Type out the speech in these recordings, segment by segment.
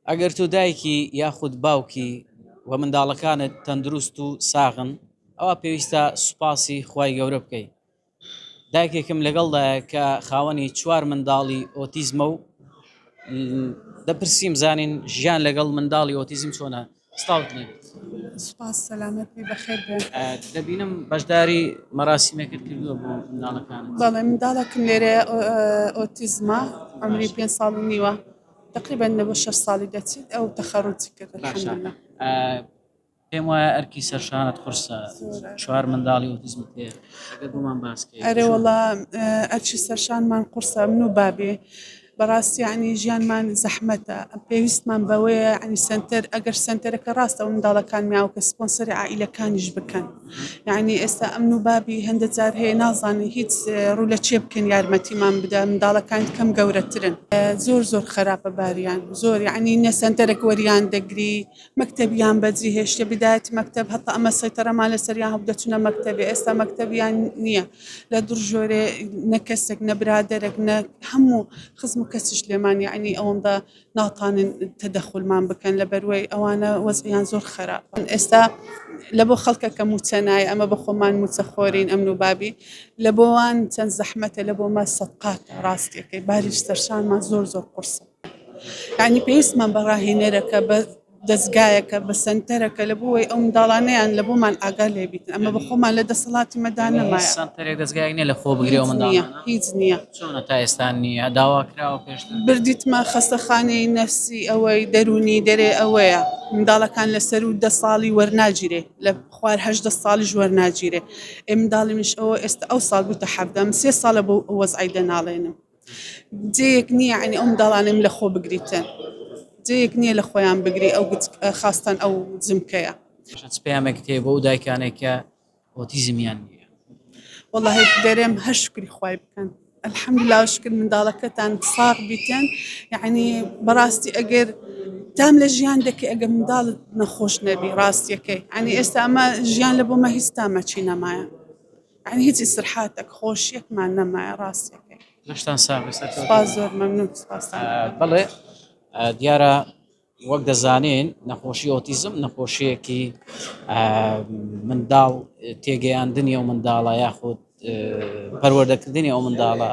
ئەگەر تۆ دایکی یاخود باوکی و منداڵەکانت تەندروست و ساغن ئەوە پێویستە سوپاسی خوای گەورە بکەیت. دایکێکم لەگەڵدایە کە خاوەنی 4 منداڵی ئۆتیزمە و دەپرسیم زانین ژیان لەگەڵ منداڵی ئۆتیزم چۆنە. ستاوتنی سپاس سەلامەتی بەخێر بێن. دەبینم بەشداری مەراسیمێکت کردووە بۆ منداڵەکانت. بەڵێ منداڵێکم لێرە ئۆتیزمە عمری 5 ساڵ و نیوە تقریبا بۆ 6 ساڵی دەچێت ئەو تەخەڕوجی کرد الحەمدولله. پێم وایە ئەرکی سەرشانت قورسە 4 منداڵی ئۆتیزمت هەیە ئەگەر بۆمان باسکەی. ئەرێ وەڵا ئەرکی سەرشانمان قورسە من و بابێ بەڕاستی ینی ژیانمان زەحمەتە پێویستمان بەوەیە ینی سنتەر ئەگەر سنتەرەکە ڕاستە و منداڵەکان میاوکە سپۆنسەری عائیلەکانیش بکەن یعنی ئێستا ئەمن و بابی هەندە جار هەیە نازانێت هیچ ڕوو لە چێ بکەن یارمەتیمان بدە منداڵەکان کەم گەورەترن زۆر زۆر خراپە باریان زۆر ینی نە سنتەرێک وەریان دەگری مەکتەبیان بەجی هێشتە بدایەتی مەکتەب هەتا ئەمە سەیتەرەمان لەسەریان هەبدەچونە مەکتەبی ئێستا مەکتەبیان نییە لە دوور ژۆرێ نە کەسێک نە برادێک نە هەموو خزم کەسیش لێمان یعنی ئەوەندا ناتانن تەدەخولمان بکەن لە بەروەی ئەوانە وەزعیان زۆر خراپ ئێستا لە بۆ خەڵکەکە موچەنای ئەمە بە خۆمان موچە خۆرین ئەمن و بابی لە بۆوان چەند زەحمەتە لە بۆمە سەدقات ڕاستیەکەی باریش سەرشانمان زۆر زۆر قورسە یعنی پێویستمان بەڕاهێنەرەکە بە دەستگایەکە بە سنتەرەکە لە بۆی ئەو منداڵانەیان لە بۆمان ئاگا لێبیتن ئەمە بە خۆمان لە دەسەڵاتی مەدا نەمایە سنتەرێک دەستگای نیە لە خۆ بگرێەوە منداڵ هیچ نییە چۆنە تا ئێستا نییە داوا کراوە پێشتر بردیتمە خەستەخانەی نەفسی ئەوەی دەرونی دەرێ ئەوەیە منداڵەکان لەسەر و 10 ساڵی وەرناگیرێ لە خوار 18 ساڵیش وەرناگیرێ ئێ منداڵیش ئەوە ئێستا ئەو ساڵ بووتە حەفدەم 3 ساڵە بۆ وەزعی دەناڵێنم جەیەک نییە ینی ئەو منداڵانم لە خۆ بگریتن جەیەک نییە لە خۆیان بگری ئەو خاستان ئەو جمکەیە پەیامێک تێ بۆ ئەو دایکانێکە ئۆتیزمیان نییە والله دەرێم هەر شکری خوای بکەن الحەمدولله شکر منداڵەکەتان ساغ بیتن یعنی بەڕاستی ئەگەر تام لە ژیان دەکە ئەگە منداڵت نەخۆش نەبی ڕاستیەکەی ینی ئێستا ئەمە ژیان لە بۆمە هیچ تامەچی نەمایە ینی هیچ ئیسرحاتێک خۆشیەکمان نەمایە ڕاستیەکەی نەشتان ساغ سپاس زۆر مەمنون سپاسان بەڵێ دیارە وەک دەزانین نەخۆشی ئۆتیزم نەخۆشیەکی منداڵ تێگەیاندنی ئەو منداڵە یاخود پەروەردەکردنی ئەو منداڵە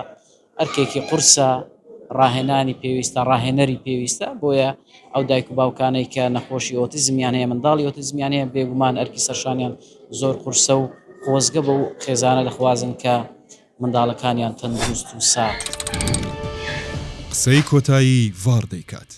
ئەرکێکی قورسە ڕاهێنانی پێویستە ڕاهێنەری پێویستە بۆیە ئەو دایک و باوکانەی کە نەخۆشی ئۆتیزمیان هەیە منداڵی ئۆتیزمیان هەیە بێگومان ئەرکی سەرشانیان زۆر قورسە و خۆزگە بە و خێزانە دەخوازن کە منداڵەکانیان تەندروست و ساغ قسەی کۆتایی ڤار دەیکات.